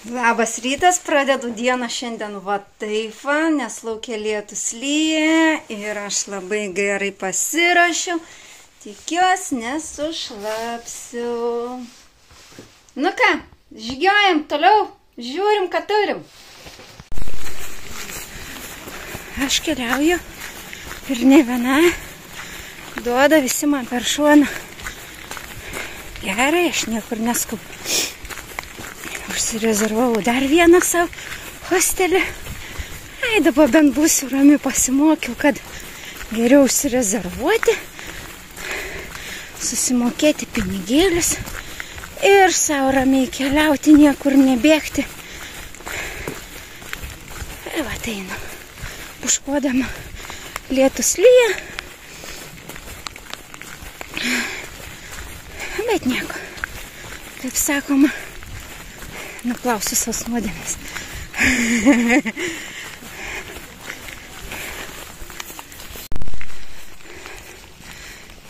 Labas rytas, pradedu dieną šiandien va taip, nes laukia lietus lyja ir aš labai gerai pasirašiau, tikiuosi nesušlapsiu. Nu ką, žygiuojam toliau, žiūrim, ką turim. Aš keliauju ir ne viena, duoda visi man per šoną. Gerai, aš niekur neskubu. Užsirezervavau dar vieną savo hostelį. Ai, dabar bent būsiu rami, pasimokiau, kad geriau užsirezervuoti, susimokėti pinigėlius ir savo ramiai keliauti, niekur nebėgti. Ir va, einu. Puškuodama lietus lyja. Bet nieko. Kaip sakoma, nuplausiu savo nuodėmes.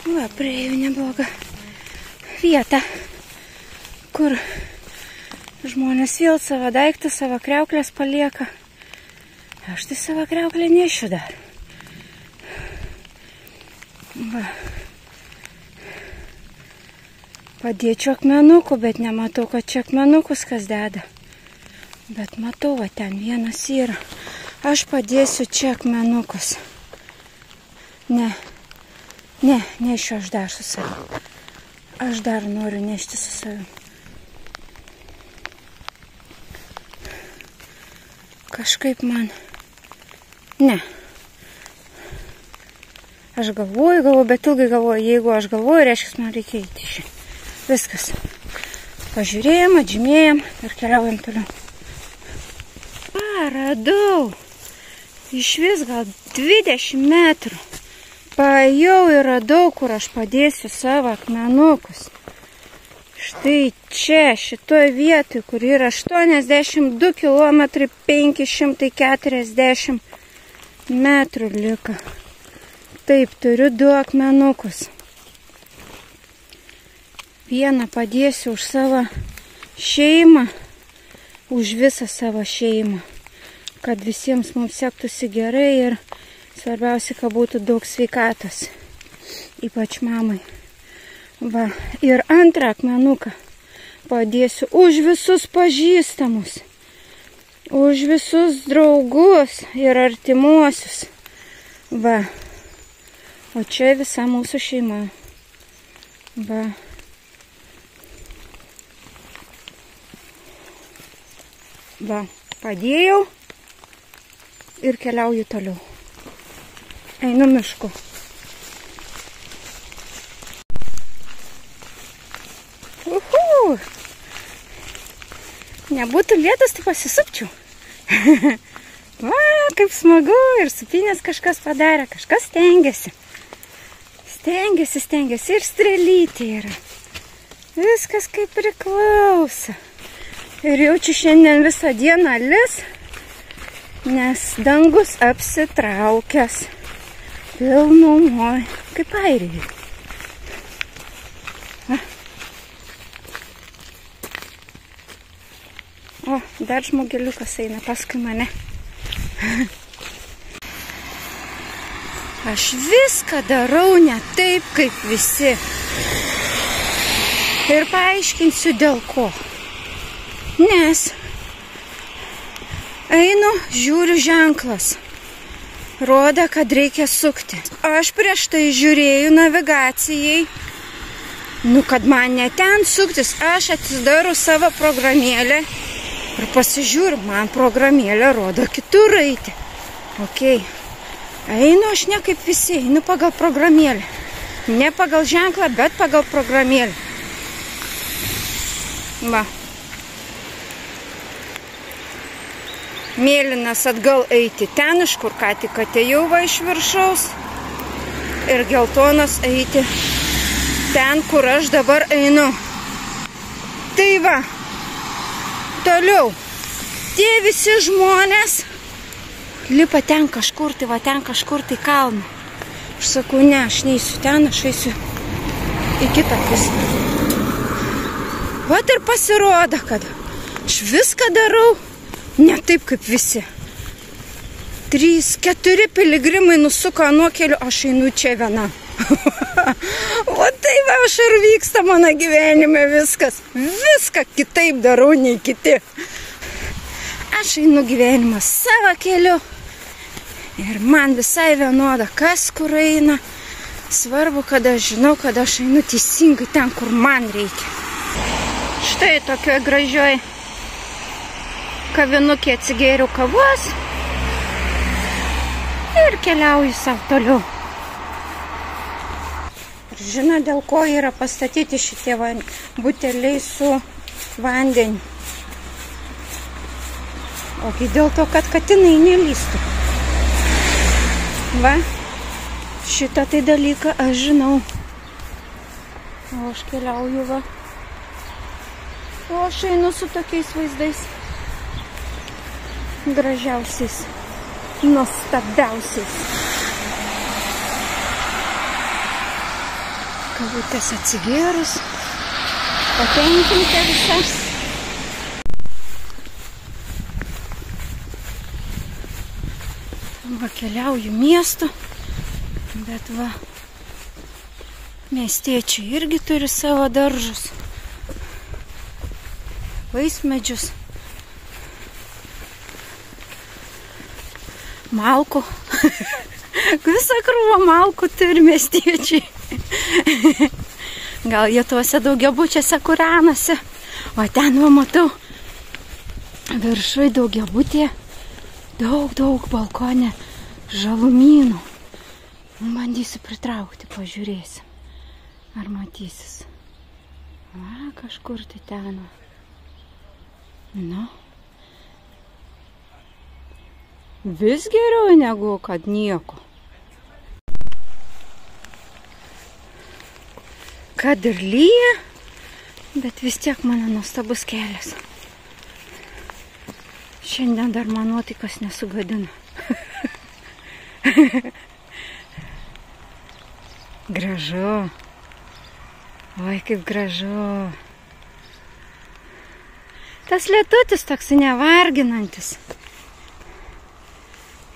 Va, priėjau neblogą vietą, kur žmonės vėl savo daiktą, savo kriauklės palieka. Aš tai savo kriauklę nešiu dar. Va. Padėčiau akmenukų, bet nematau, kad čia akmenukus kas deda. Bet matau, va, ten vienas yra. Aš padėsiu čia akmenukus. Ne, nešiu aš dar su savim. Aš dar noriu nešti su savim. Kažkaip man... Ne. Aš galvoju, bet ilgai galvoju. Jeigu aš galvoju, reiškia, man reikia eiti iš čia. Viskas. Pažiūrėjom, atžymėjom ir keliaujam toliau. Radau. Iš vis gal 20 metrų. Paėjau ir radau, kur aš padėsiu savo akmenukus. Štai čia, šitoj vietoj, kur yra 82 km 540 metrų liko. Taip, turiu 2 akmenukus. Vieną padėsiu už savo šeimą, už visą savo šeimą, kad visiems mums sektųsi gerai ir svarbiausia, kad būtų daug sveikatos, ypač mamai. Va. Ir antrą akmenuką padėsiu už visus pažįstamus, už visus draugus ir artimuosius. Va. O čia visa mūsų šeima. Va. Va, padėjau ir keliauju toliau. Einu mišku. Nebūtų lietus, tai pasisupčiau. Va, kaip smagu, ir supinės kažkas padarė, kažkas stengiasi. Stengiasi ir strėlytė yra. Viskas kaip priklauso. Ir jaučiu šiandien visą dieną lis, nes dangus apsitraukęs pilnumoj, kaip Airijai. O, dar žmogeliukas eina paskui mane. Aš viską darau ne taip, kaip visi. Ir paaiškinsiu dėl ko. Nes einu, žiūriu ženklas. Rodo, kad reikia sukti. Aš prieš tai žiūrėjau navigacijai. Nu, kad man ne ten suktis, aš atidarau savo programėlę ir pasižiūriu, man programėlė rodo kitur eiti. Ok. Einu aš ne kaip visi, einu pagal programėlę. Ne pagal ženklą, bet pagal programėlę. Va. Mėlynas atgal eiti ten, iš kur ką tik atėjau va iš viršaus. Ir geltonas eiti ten, kur aš dabar einu. Tai va, toliau. Tie visi žmonės lipa ten kažkur, tai va ten kažkur, tai kalną. Aš sakau, ne, aš neįsiu ten, aš eisiu į kitą pusę. Vat ir pasirodo, kad Aš viską darau, ne taip kaip visi. 3-4 piligrimai nusuko nuo kelių, aš einu čia viena. O tai va, aš ir vyksta mano gyvenime viskas. Viską kitaip darau nei kiti. Aš einu gyvenimą savo keliu. Ir man visai vienoda, kas kur eina. Svarbu, kad aš žinau, kad aš einu teisingai ten, kur man reikia. Štai tokioj gražioj kavinukė atsigėriau kavos. Ir keliauju savo toliau. Ir žino, dėl ko yra pastatyti šitie buteliai su vandeniu. Ogi dėl to, kad katinai nelystų. Va, šitą tai dalyką aš žinau. O aš keliauju, va. O aš einu su tokiais vaizdais. Gražiausiais. Nuostabiausiais. Kavutės atsigėrus. Patenkinta visas. Va, keliauju miestu. Bet va, miestiečiai irgi turi savo daržus. Vaismedžius. Malkų. Visą krūvą malkų turi miestiečiai. Gal jie tuose daugiabučiuose kūrenasi. O ten, va, matau, viršui daugiabutė. Daug balkonė žalumynų. Bandysiu pritraukti, pažiūrėsim. Ar matysis. Va, kažkur tai ten. Nu. Vis geriau negu kad nieko. Kad ir lyja, bet vis tiek mano nuostabus kelias. Šiandien dar man nuotaikos nesugadina. Gražu. Oi, kaip gražu. Tas lietutis toks nevarginantis.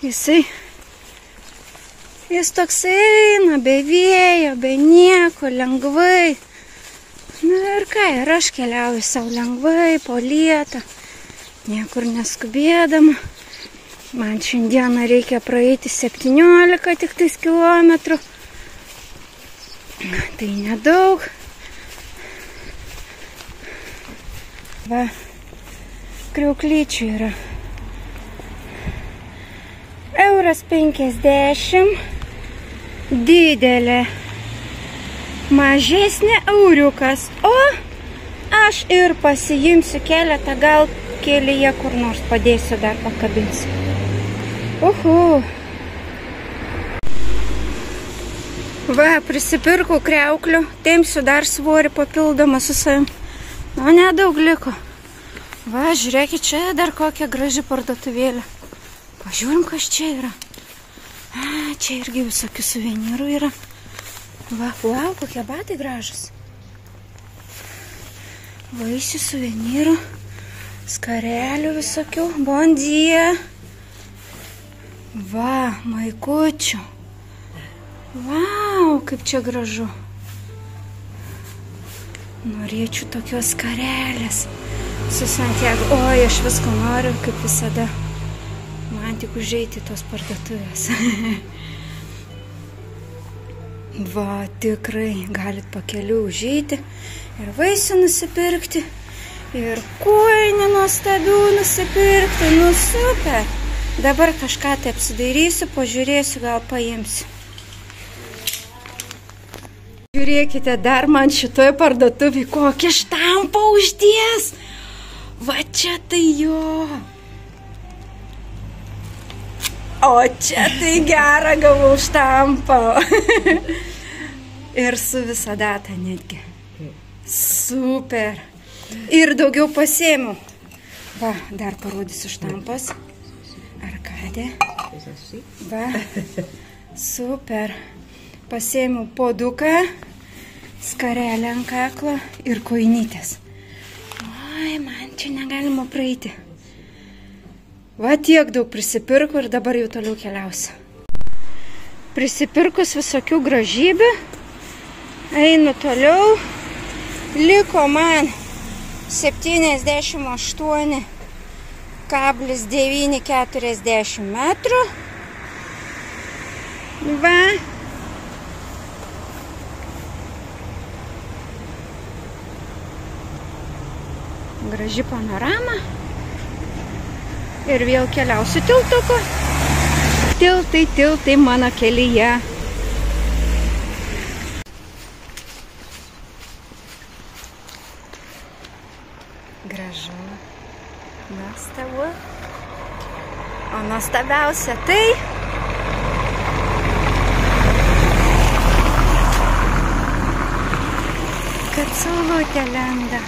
Jis toks eina, be vėjo, be nieko, lengvai. Na ir ką, ir aš keliauju savo lengvai, po lietą, niekur neskubėdama. Man šiandieną reikia praeiti 17 tik tais kilometrų. Tai nedaug. Va, kriauklyčių yra. 1,50 €. Didelė. Mažesnė euriukas. O aš ir pasiimsiu keletą, gal kelyje kur nors padėsiu, dar pakabinsiu. Uhu. Va, prisipirkau kriauklių, tempsiu dar svorį papildomą su savim. Nu, nedaug liko. Va, žiūrėkit, čia dar kokia graži parduotuvėlė. Pažiūrim, kas čia yra. A, čia irgi visokių suvenyrų yra. Va, wow, kokie batai gražus. Vaisių, suvenyrų, skarelių visokių. Bon dia. Va, maikučių. Wow, kaip čia gražu. Norėčiau tokios skarelės su Santiago. Oi, aš visko noriu, kaip visada. Man tik užeiti tos parduotuvės. Va, tikrai galit pakeliu užeiti ir vaisių nusipirkti, ir kojinių nuostabių nusipirkti. Nu, super. Dabar kažką tai apsidairysiu, pažiūrėsiu, gal paimsiu. Žiūrėkite, dar man šitoje parduotuvėje kokią štampą uždės. Va, čia tai jo. O čia tai gerą gavau štampą. Ir su visa data netgi. Super. Ir daugiau pasėmiau. Va, dar parodysiu štampas. Arkadė. Va, super. Pasėmiau poduką, skarelę ant kaklo ir kojinytės. Oi, Ai, man čia negalima praeiti. Va tiek daug prisipirku ir dabar jau toliau keliausiu. Prisipirkus visokių gražybių, einu toliau. Liko man 78,940 metrų. Va. Graži panorama. Ir vėl keliausiu tiltuku. Tiltai mano kelyje. Gražu. Nuostabu. O nuostabiausia tai, kad saulutė lenda.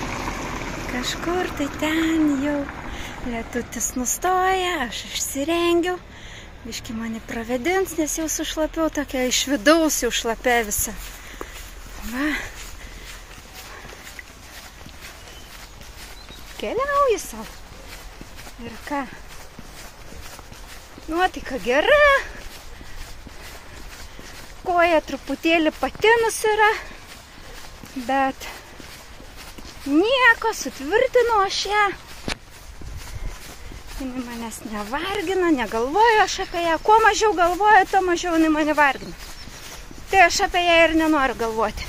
Kažkur tai ten jau lietutis nustoja, aš išsirengiau. Biški mane pravedins, nes jau sušlapiau tokia iš vidaus, jau šlapia visa. Va. Keliauju savo. Ir ką? Nuotaika gera. Koja truputėlį patinus yra. Bet nieko, sutvirtinu aš ją. Jinai manęs nevargina, negalvoju aš apie ją. Kuo mažiau galvoju, to mažiau jinai mane vargina. Tai aš apie ją ir nenoriu galvoti.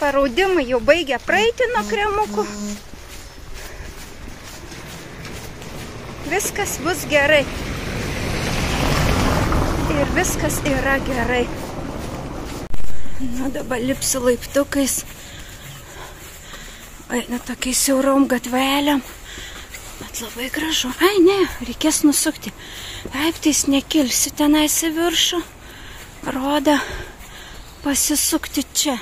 Paraudimai jau baigia praeiti nuo kremukų. Viskas bus gerai. Ir viskas yra gerai. Nu, dabar lipsiu laiptukais. Einu tokiais siaurom gatvelėm. Bet labai gražu. Ai, ne, reikės nusukti. Laiptais nekilsiu tenais į viršų. Rodo pasisukti čia.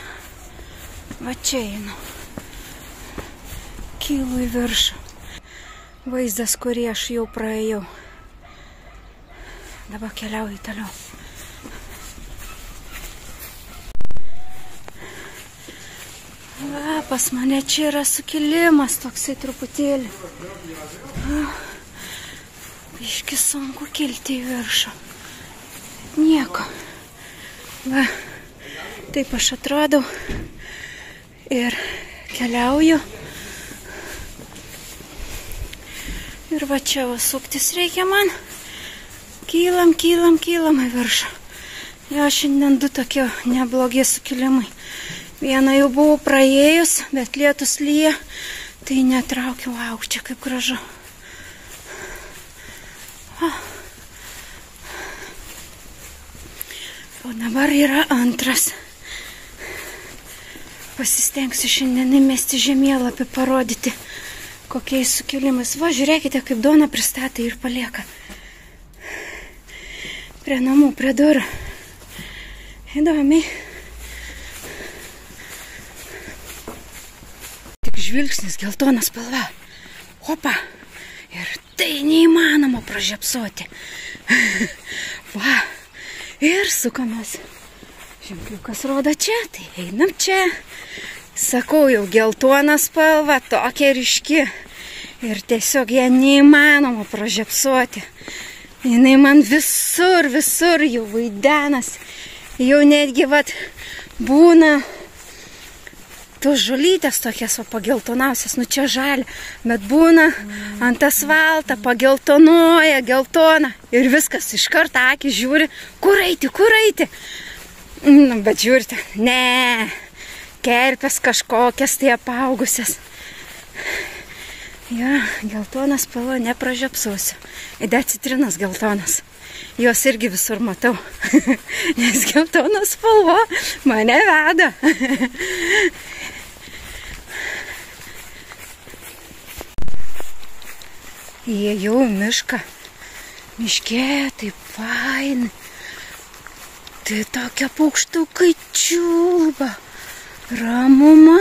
Va čia einu. Kylu į viršų. Vaizdas, kurį aš jau praėjau. Dabar keliauju toliau. Va, pas mane čia yra sukilimas toksai truputėlį. Biški sunku kilti į viršų. Nieko. Va, taip aš atrodau. Ir keliauju. Ir va čia va suktis reikia man. Kylam į viršų. Jo, šiandien du tokie neblogi sukilimai. Vieną jau buvau praėjus, bet lietus lyja, tai netraukiau. Au, čia kaip gražu. O dabar yra antras. Pasistengsiu šiandien įmesti žemėlapį, parodyti, kokiais sukilimais. Va, žiūrėkite, kaip Dona pristatė ir palieka. Prie namų, prie durų. Įdomiai. Tik žvilgsnis, geltonas spalva. Opa. Ir tai neįmanoma pražiopsoti. Va. Ir sukamės. Ženkliukas rodo čia, tai einam čia. Sakau, jau geltona spalva, tokia ryški. Ir tiesiog ją neįmanoma pražiopsoti. Jinai man visur jau vaidenas. Jau netgi vat būna tos žolytės tokias, o pageltonausias, nu čia žalia, bet būna ant asfaltą, pageltonuoja, geltona. Ir viskas, iš karto akis žiūri, kur eiti. Nu, bet žiūrite, ne, kerpės kažkokias tai apaugusias. Ja, geltonas spalva nepražiopsosiu. Įdė citrinas geltonas. Jos irgi visur matau. Nes geltonas spalva mane veda. Įėjau į mišką. Miške taip fain. Tai tokia paukštukai čiulba. Ramuma.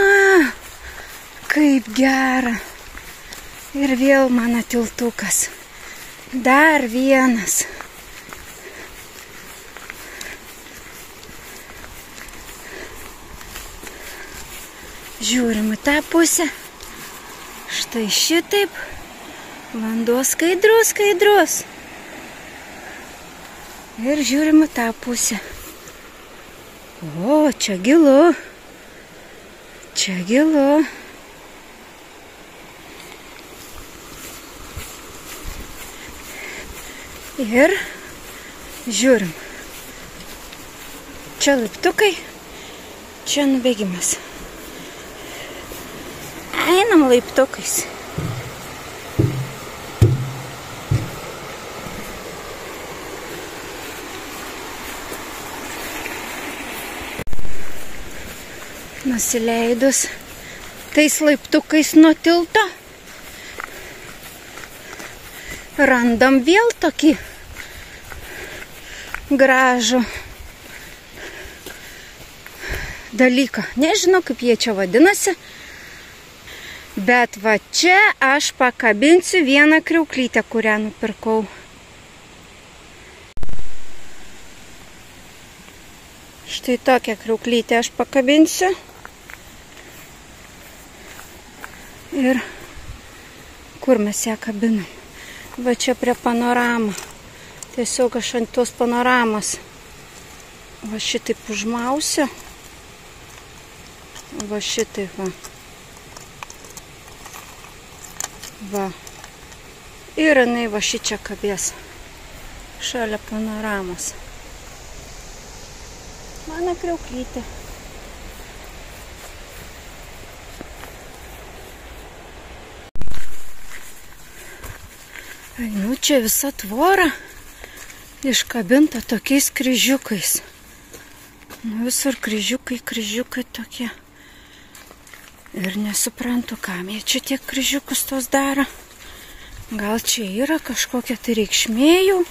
Kaip gera. Ir vėl mano tiltukas. Dar vienas. Žiūrim į tą pusę. Štai šitaip. Vanduo skaidrus, skaidrus. Ir žiūrim į tą pusę. O, čia gilu. Čia gilu. Ir žiūrim. Čia laiptukai, čia nubėgimas. Einam laiptukais. Nusileidus tais laiptukais nuo tilto, randam vėl tokį gražų dalyką. Nežinau, kaip jie čia vadinasi, bet va čia aš pakabinsiu vieną kriauklytę, kurią nupirkau. Štai tokią kriauklytę aš pakabinsiu. Ir kur mes ją kabinam? Va čia prie panoramą. Tiesiog aš ant tos panoramos va šitaip užmausiu. Va šitaip va. Va. Ir jinai va šičia kabės. Šalia panoramos. Mano kriauklytė. Nu, čia visa tvora iškabinta tokiais kryžiukais. Nu, visur kryžiukai, kryžiukai tokie. Ir nesuprantu, kam jie čia tiek kryžiukus tos daro. Gal čia yra kažkokia tai reikšmė jų,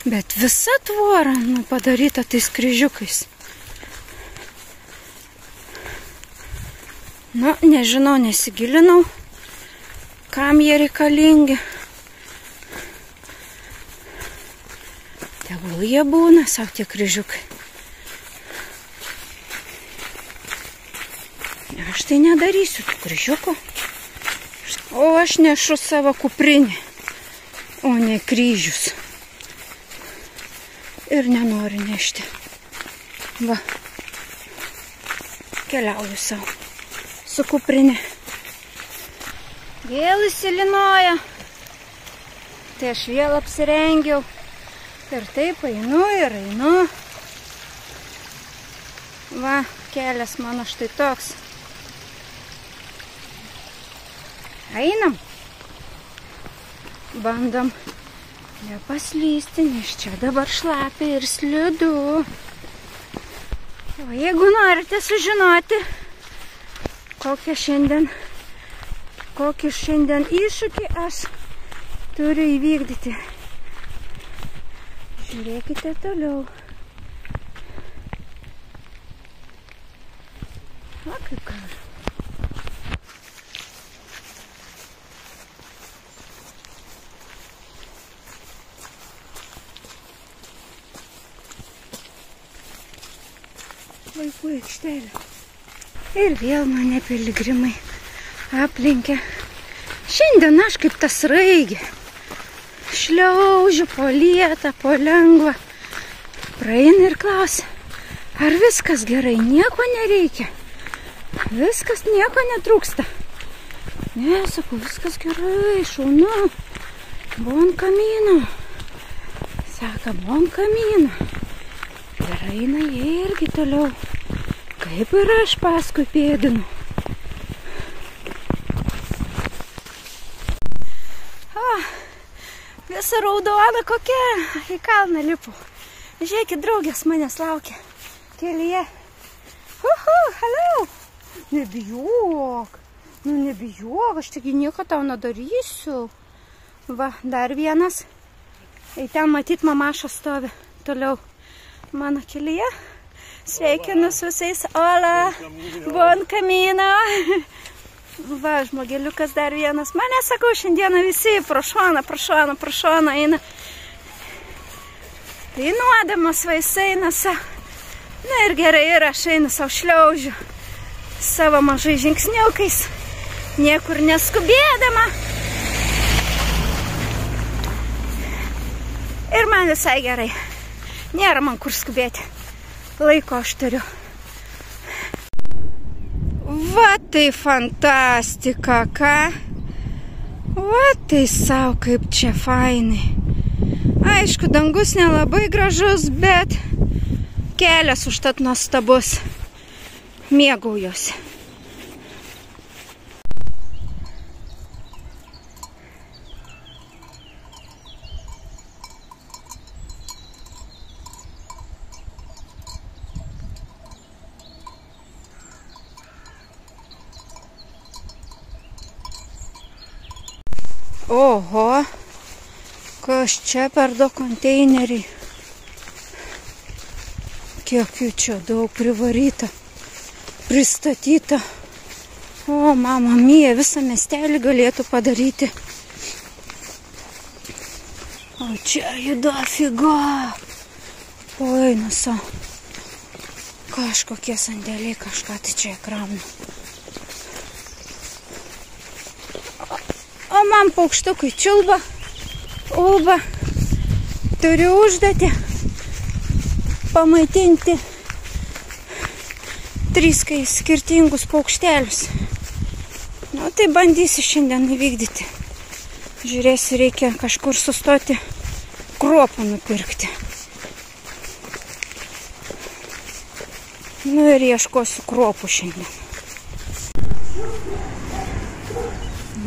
bet visa tvora padaryta tais kryžiukais. Nu, nežinau, nesigilinau, kam jie reikalingi. Tegul jie būna savo tie kryžiukai. Aš tai nedarysiu tų kryžiukų. O aš nešu savo kuprinį, o ne kryžius. Ir nenoriu nešti. Va. Keliauju savo su kuprinė. Vėl įsilinoja. Tai aš vėl apsirengiau. Ir taip einu ir einu. Va, kelias mano štai toks. Einam. Bandom nepaslysti, nes čia dabar šlapia ir slidu. O jeigu norite sužinoti, kokį šiandien iššūkį aš turiu įvykdyti, žiūrėkite toliau. Va, kaip gražu. Vaikų aikštelė. Ir vėl mane piligrimai aplenkė. Šiandien aš kaip tas raigė. Šliaužiu po lietą, po lengvą. Praeina ir klausia, ar viskas gerai, nieko nereikia. Viskas, nieko netrūksta. Ne, sakau, viskas gerai, šaunu. Bon camino. Saka, bon camino. Ir eina jie irgi toliau. Kaip ir aš paskui pėdinu. Visa raudona kokia. Į kalną lipu. Žiūrėkit, draugės manęs laukia kelyje. Hello. Nebijok. Nu nebijok, aš taigi nieko tau nedarysiu. Va, dar vienas. Į ten matyt mamaša stovi toliau mano kelyje. Sveikinu su visais. Hola. Bon camino. Va, žmogeliukas dar vienas. Mane, sakau, šiandieną visi pro šoną eina. Tai nuodamas va jis eina savo. Na ir gerai, ir aš einu savo šliaužiu. savo mažai žingsniukais, niekur neskubėdama. Ir man visai gerai. Nėra man kur skubėti. Laiko aš turiu. Va tai fantastika, ką? Va tai sau kaip čia fainai. Aišku, dangus nelabai gražus, bet kelias užtat nuostabus. Mėgaujuosi. Oho, kas čia per du konteineriai. Kiek jų čia daug privaryta, pristatyta. O, mama mia, visą miestelį galėtų padaryti. O čia jų dafiga. Oi, nusa. Kažkokie sandėliai, kažką tai čia krauna. O man paukštukai čiulba, ulba, turiu užduotį pamaitinti 3 skirtingus paukštelius. Nu, tai bandysiu šiandien įvykdyti. Žiūrėsiu, reikia kažkur sustoti, kruopų nupirkti. Nu ir ieškosiu kruopų šiandien.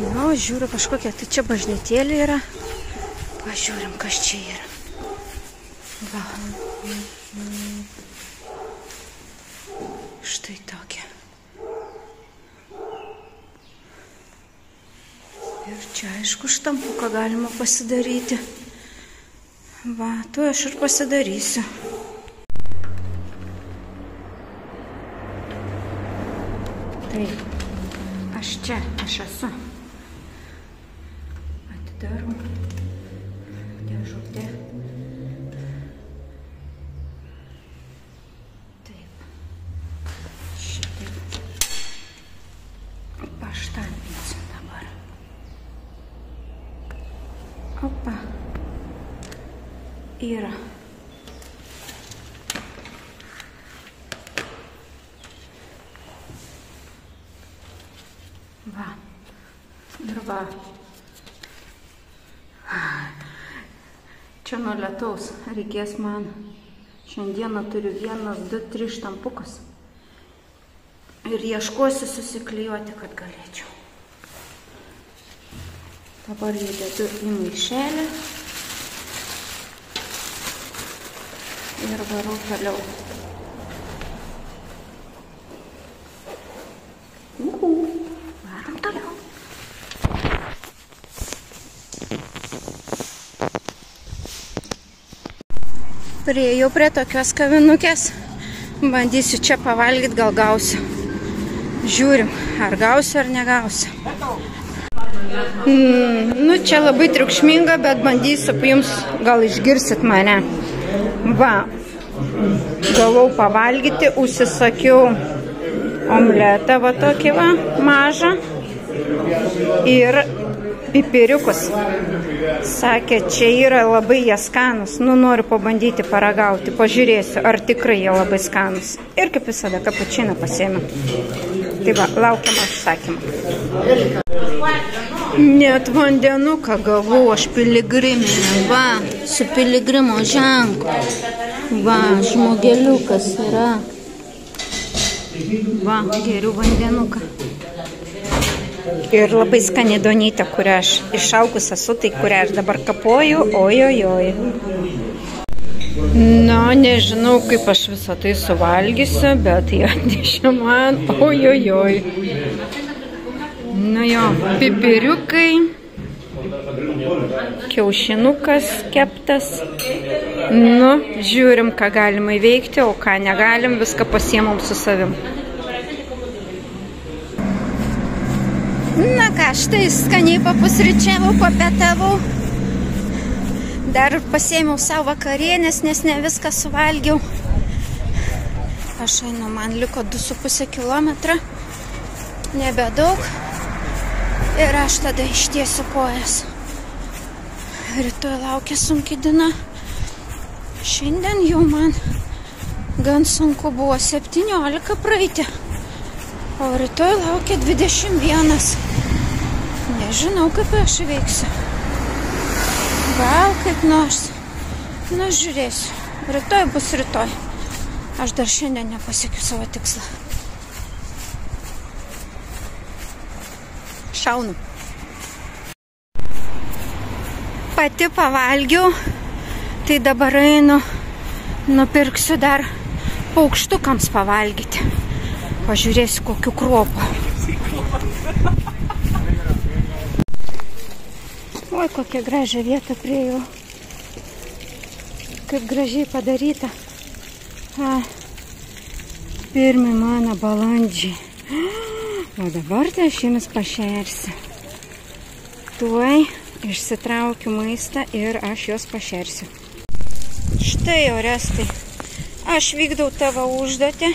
Nu, žiūriu kažkokia, tai čia bažnytėlė yra. Pažiūrim, kas čia yra. Va. Štai tokia. Ir čia, aišku, štampuką galima pasidaryti. Va, tu aš ir pasidarysiu. Taip, aš čia, aš esu. Atidarom dėžutę. Taip. Šitaip. Paštampinsim dabar. Opa. Yra. Va. Ir va. Čia nuo lietaus reikės man. Šiandieną turiu 1, 2, 3 štampukus. Ir ieškosiu susiklijuoti, kad galėčiau. Dabar jį dedu į maišelį. Ir varau toliau. Varom toliau. Priejau prie tokios kavinukės. Bandysiu čia pavalgyti, gal gausiu. Žiūrim, ar gausiu, ar negausiu. Nu, čia labai triukšminga, bet bandysiu jums, gal išgirsit mane. Va, gavau pavalgyti, užsisakiau omletą, va tokį va, mažą. Ir pipiriukus. Sakė, čia yra labai jie skanus. Nu, noriu pabandyti paragauti. Pažiūrėsiu, ar tikrai jie labai skanus. Ir kaip visada, kapučiną pasiėmiau. Tai va, laukiam užsakymą. Net vandenuką gavau, aš piligriminę. Va, su piligrimo ženklu. Va, žmogeliukas yra. Va, geriu vandenuką. Ir labai skani duonytė, kurią aš išaugus esu, tai kurią aš dabar kapoju, ojojoj. Na, nežinau, kaip aš visą tai suvalgysiu, bet jie atnešė man, ojojoj. Nu jo, pipiriukai, kiaušinukas keptas. Nu, žiūrim, ką galima įveikti, o ką negalim, viską pasiemam su savim. Na ką, štai skaniai papusryčiavau, papietavau. Dar pasiėmiau savo vakarienės, nes ne viską suvalgiau. Aš einu, man liko 2,5 kilometrą. nebedaug. Ir aš tada ištiesiu kojas. Rytoj laukia sunki diena. Šiandien jau man gan sunku buvo 17 praeiti. O rytoj laukia 21. Nežinau, kaip aš įveiksiu. Gal kaip nors. Na, žiūrėsiu. Rytoj bus rytoj. Aš dar šiandien nepasiekiu savo tikslą. Šaunu. Pati pavalgiau, tai dabar einu, nupirksiu dar paukštukams pavalgyti. Pažiūrėsiu, kokiu kruopu. Oi, kokia gražia vieta priejau. Kaip gražiai padaryta. Pirmi mano balandžiai. O dabar tai aš jums pašersiu. Tuoj išsitraukiu maistą ir aš juos pašersiu. Štai, Orestai, aš vykdau tavo užduotį.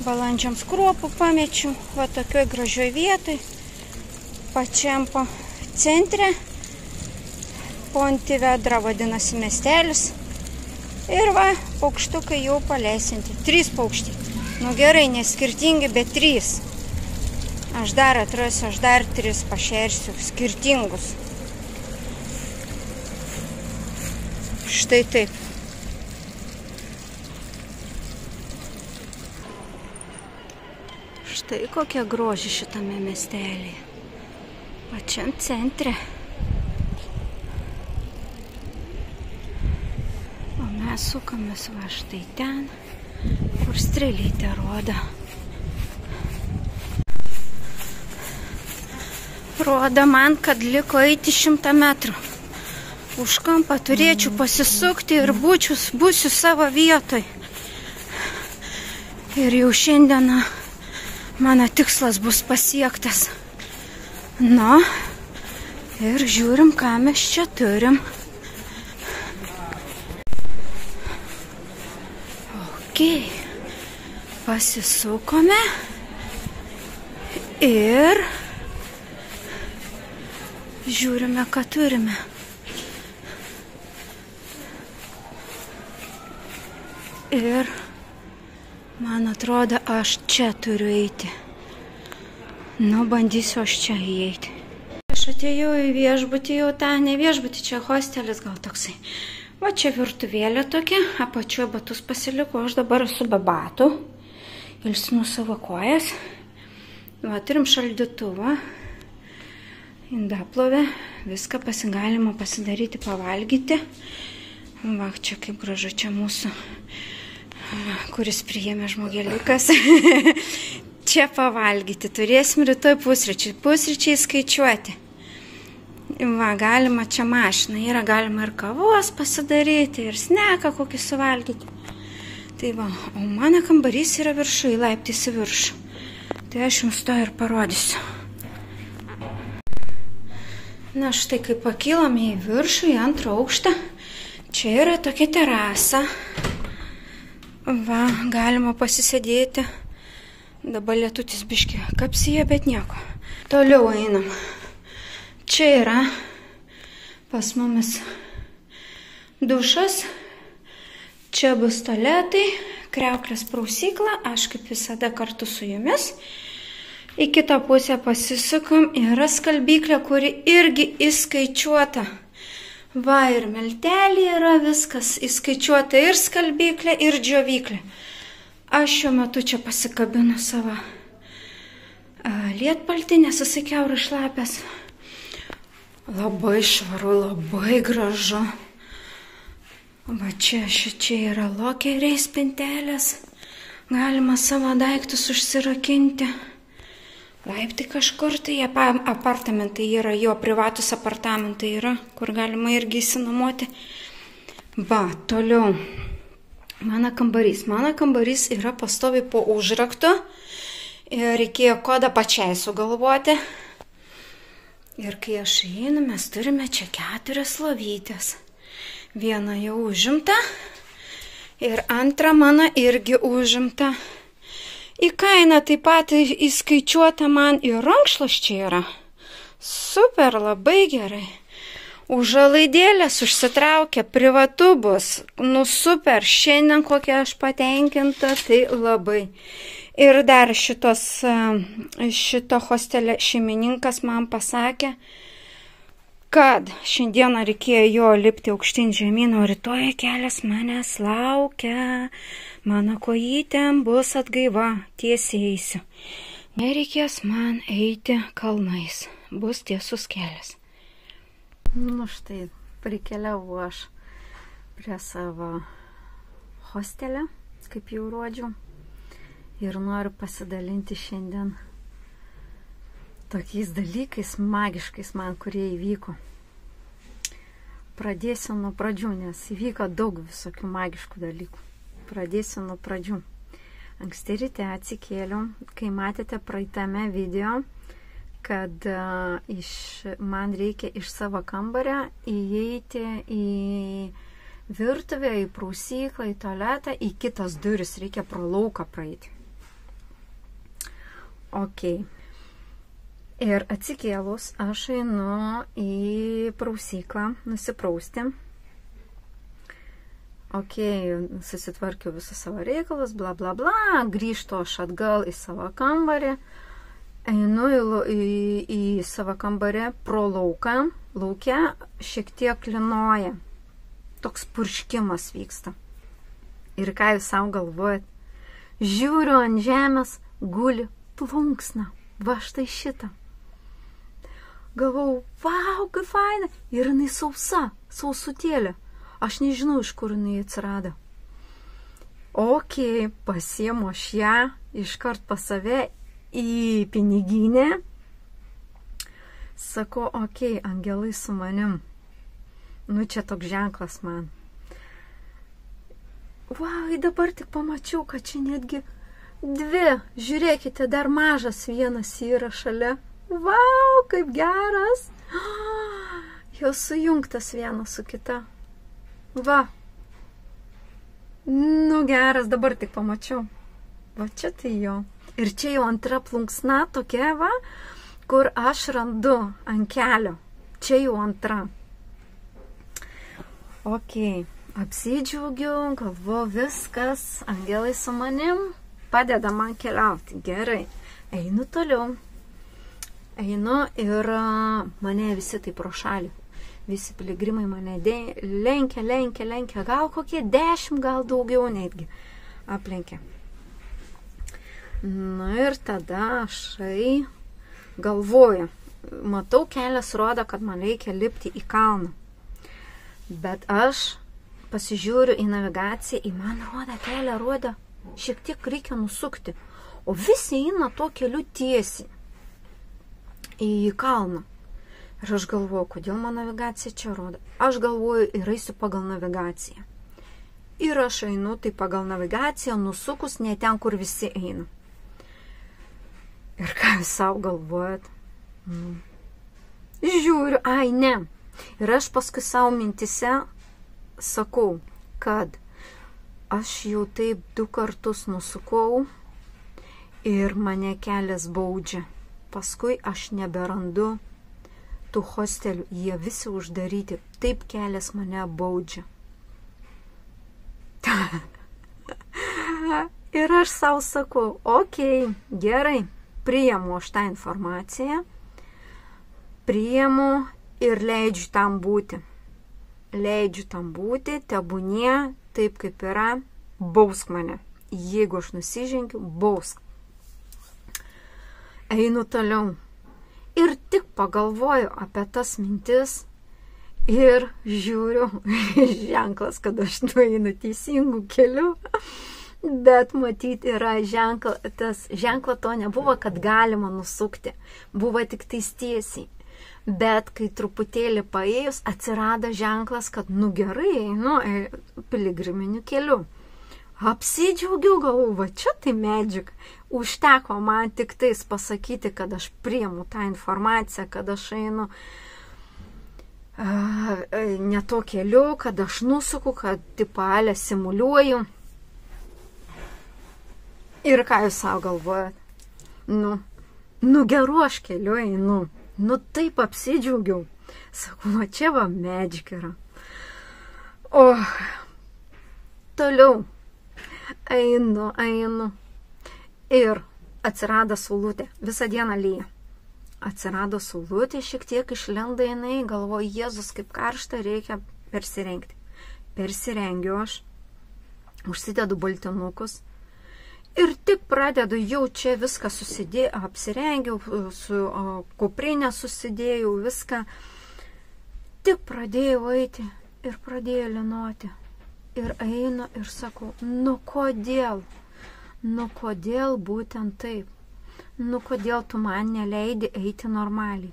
Balandžiams kruopų pamečiau, va tokioj gražioj vietoj, pačiam po centre, Pontevedra vadinasi miestelis. Ir va, paukštukai jau paleisinti. 3 paukščiai. Nu gerai, neskirtingi, bet 3. Aš dar atrasiu, aš dar 3 pašersiu, skirtingus. Štai taip. Štai kokia grožį šitame miestelėje. Pačiam centre. O mes sukamės va štai ten, kur strėlytė rodo. Rodo man, kad liko eiti 100 metrų. Už kampą turėčiau pasisukti ir būsiu savo vietoj. Ir jau šiandieną mano tikslas bus pasiektas. Na, ir žiūrim, ką mes čia turim. Ok, pasisukome ir žiūrime, ką turime. Ir man atrodo, aš čia turiu eiti. Nu, bandysiu aš čia įeiti. Aš atėjau į viešbutį, jau tą, ne viešbutį, čia hostelis gal toksai. Va čia virtuvėlė tokia, apačioje batus pasiliko, aš dabar esu be batų. Ilsinu savo kojas. Va, turim šaldytuvą. Indaplovę, viską galima pasidaryti, pavalgyti. Va, čia kaip gražu, čia mūsų, kuris priėmė žmogeliukas. Čia pavalgyti, turėsim rytoj pusryčiai. Pusryčiai skaičiuoti. Va, galima čia mašina, yra galima ir kavos pasidaryti, ir sneką kokį suvalgyti. Tai va, o mano kambarys yra viršui, laiptais į viršų. Tai aš jums to ir parodysiu. Na štai, kai pakilome į viršų, į 2 aukštą, čia yra tokia terasa. Va, galima pasisėdėti. Dabar lietutis biški kapsyje, bet nieko. Toliau einam. Čia yra pas mumis dušas. Čia bus tualetai, kriauklės prausykla, aš kaip visada kartu su jumis. Į kitą pusę pasisukam, yra skalbyklė, kuri irgi įskaičiuota. Va, ir meltelė yra viskas įskaičiuota, ir skalbyklė, ir džiovyklė. Aš šiuo metu čia pasikabinu savo lietpaltį, nes jisai kiaurai šlapęs. Labai švaru, labai gražu. Va, čia yra lokeriai spintelės. Galima savo daiktus užsirakinti. Laiptai kažkur, tai apartamentai yra, jo privatus apartamentai yra, kur galima irgi įsinuomoti. Va, toliau. Mano kambarys. Mano kambarys yra pastoviai po užraktu. Ir reikėjo kodą pačiai sugalvoti. Ir kai aš einu, mes turime čia 4 lovytės. Viena jau užimta. Ir antra mano irgi užimta. Į kainą taip pat įskaičiuota man ir rankšluosčiai yra. Super, labai gerai. Užuolaidėlės užsitraukia, privatu bus. Nu super, šiandien kokia aš patenkinta, tai labai. Ir dar šito hostelio šeimininkas man pasakė, kad šiandieną reikėjo jo lipti aukštyn žemyn, o rytoj kelias manęs laukia. Mano kojytėm bus atgaiva, tiesiai eisiu. Nereikės man eiti kalnais, bus tiesus kelias. Nu štai, prikeliavau aš prie savo hostelio, kaip jau rodžiau. Ir noriu pasidalinti šiandien tokiais dalykais magiškais man, kurie įvyko. Pradėsiu nuo pradžių, nes įvyko daug visokių magiškų dalykų. Pradėsiu nuo pradžių. Anksti ryte atsikėliau, kai matėte praeitame video, kad man reikia iš savo kambario įeiti į virtuvę, į prausyklą, į tualetą, į kitas duris, reikia pro lauką praeiti. Ok. Ir atsikėlus, aš einu į prausyklą, nusiprausti. Ok, susitvarkiau visus savo reikalus, bla bla bla, grįžtu aš atgal į savo kambarį, einu į savo kambarį pro lauką, lauke šiek tiek lynoja, toks purškimas vyksta. Ir ką jūs savo galvojat? Žiūriu ant žemės, guli plunksna, va štai šitą. Galvau, vau, kaip faina. Ir jinai sausa, sausutėlė. Aš nežinau, iš kur jinai atsirado. Ok, pasiimu aš ją iškart pas save į piniginę. Sakau, ok, angelai su manim. Nu, čia toks ženklas man. Vau, dabar tik pamačiau, kad čia netgi dvi. Žiūrėkite, dar mažas vienas yra šalia. Vau, kaip geras. Jos sujungtas vienas su kita. Va. Nu, geras, dabar tik pamačiau. Va, čia tai jo. Ir čia jau antra plunksna tokia, va, kur aš randu ant kelio. Čia jau antra. Ok, apsidžiaugiu, galvo viskas, angelai su manim, padeda man keliauti. Gerai, einu toliau. Einu ir mane visi taip pro šalį. Visi piligrimai mane lenkia, gal kokie 10, gal daugiau netgi aplenkia. Na ir tada aš galvoju, matau kelias rodo, kad man reikia lipti į kalną. Bet aš pasižiūriu į navigaciją, į man rodo kelią, rodo, šiek tiek reikia nusukti. O visi eina tuo keliu tiesiai į kalną. Ir aš galvoju, kodėl man navigacija čia rodo. Aš galvoju ir eisiu pagal navigaciją. Ir aš einu tai pagal navigaciją, nusukus ne ten, kur visi eina. Ir ką jūs savo galvojat? Žiūriu, ai ne. Ir aš paskui savo mintise sakau, kad aš jau taip 2 kartus nusukau ir mane kelias baudžia. Paskui aš neberandu tų hostelių, jie visi uždaryti. Taip kelias mane baudžia. Ir aš savo sakau, ok, gerai, priimu aš tą informaciją, priimu ir leidžiu tam būti. Leidžiu tam būti, tebūnie, taip kaip yra, bausk mane. Jeigu aš nusižengiu, bausk. Einu toliau. Ir tik pagalvoju apie tas mintis ir žiūriu ženklas, kad aš nueinu teisingų kelių. Bet matyti yra ženklo to nebuvo, kad galima nusukti. Buvo tik tais tiesiai. Bet kai truputėlį paėjus, atsirado ženklas, kad nu gerai einu piligriminiu keliu. Apsidžiaugiau, galvoju, va čia tai magic. Užteko man tik tais pasakyti, kad aš priimu tą informaciją, kad aš einu ne to keliu, kad aš nusuku, kad tipalę simuliuoju. Ir ką jūs savo galvojat? Nu geru aš keliu einu. Nu taip apsidžiaugiau. Sakau, va čia va medžiuk yra. O, toliau. Einu. Ir atsirado saulutė. Visą dieną lyja. Atsirado saulutė, šiek tiek išlenda jinai, galvoju, Jėzus, kaip karšta, reikia persirengti. Persirengiu aš, užsidedu baltinukus ir tik pradedu, jau čia viską apsirengiau, su kuprinė susidėjau, viską. Tik pradėjau eiti ir pradėjau linoti. Ir einu ir sakau, nu kodėl būtent taip? Nu kodėl tu man neleidi eiti normaliai?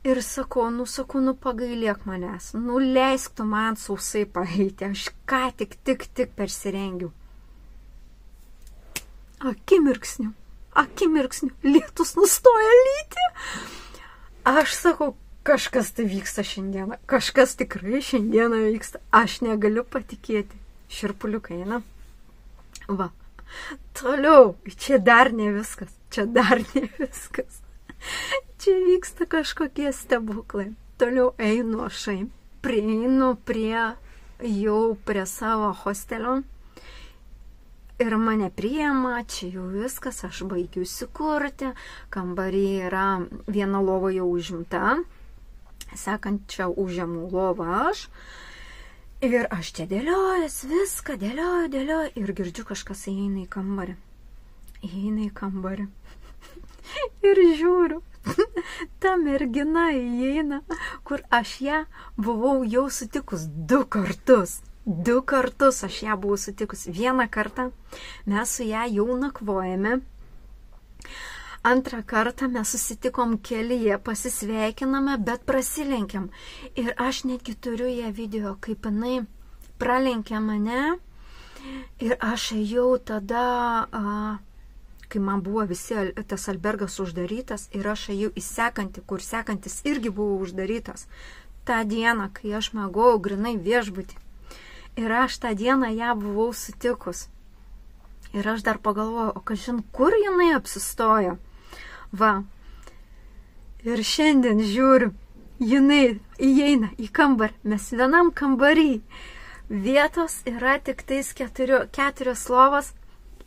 Ir sakau, pagailėk manęs, leisk tu man sausai paeiti, aš ką tik persirengiu. Akimirksniu, lietus nustoja lyti. Aš sakau, kažkas tai vyksta šiandieną, kažkas tikrai šiandieną vyksta, aš negaliu patikėti. Širpuliukai eina. Va. Toliau, čia dar ne viskas. Čia vyksta kažkokie stebuklai. Toliau einu aš, prieinu prie savo hostelio ir mane priima, čia jau viskas, aš baigiu įsikurti, kambarį yra viena lova jau užimta, sekančią užėmų lovą aš. Ir aš čia dėliojas, viską dėlioju ir girdžiu, kažkas įeina į kambarį. Ir žiūriu, ta mergina įeina, kur aš ją buvau jau sutikus 2 kartus. 2 kartus aš ją buvau sutikus. Vieną kartą mes su ją jau nakvojame. Antrą kartą mes susitikom kelyje, pasisveikiname, bet prasilenkiam. Ir aš netgi turiu ją video, kaip jinai pralenkė mane. Ir aš ėjau tada, kai man buvo tas albergas uždarytas, ir aš ėjau į sekantį, kur sekantis irgi buvo uždarytas. Ta diena, kai aš mėgojau grinai viešbutį. Ir aš tą dieną ją buvau sutikus. Ir aš dar pagalvojau, o kažin, kur jinai apsistojo? Va. Ir šiandien žiūriu, jinai įeina į kambarį, mes vienam kambarį. Vietos yra tik tais 4 lovas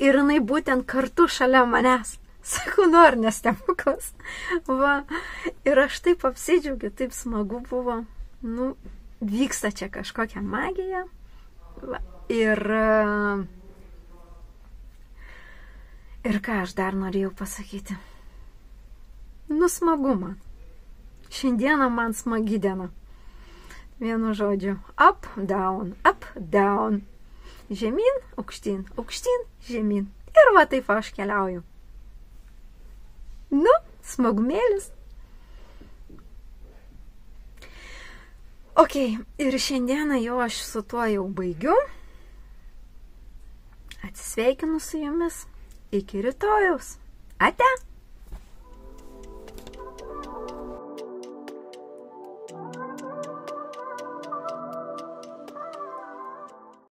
ir jinai būtent kartu šalia manęs. Sakau, ar nestebuklas. Va. Ir aš taip apsidžiaugiu, taip smagu buvo. Vyksta čia kažkokia magija. Va. Ir ką aš dar norėjau pasakyti? Smagu man. Šiandieną man smagi diena. Vienu žodžiu. Up, down. Žemyn, aukštyn, žemyn. Ir va taip aš keliauju. Smagumėlis. Ok, ir šiandieną jau aš su tuo jau baigiu. Atsisveikinu su jumis. Iki rytojaus. Ate.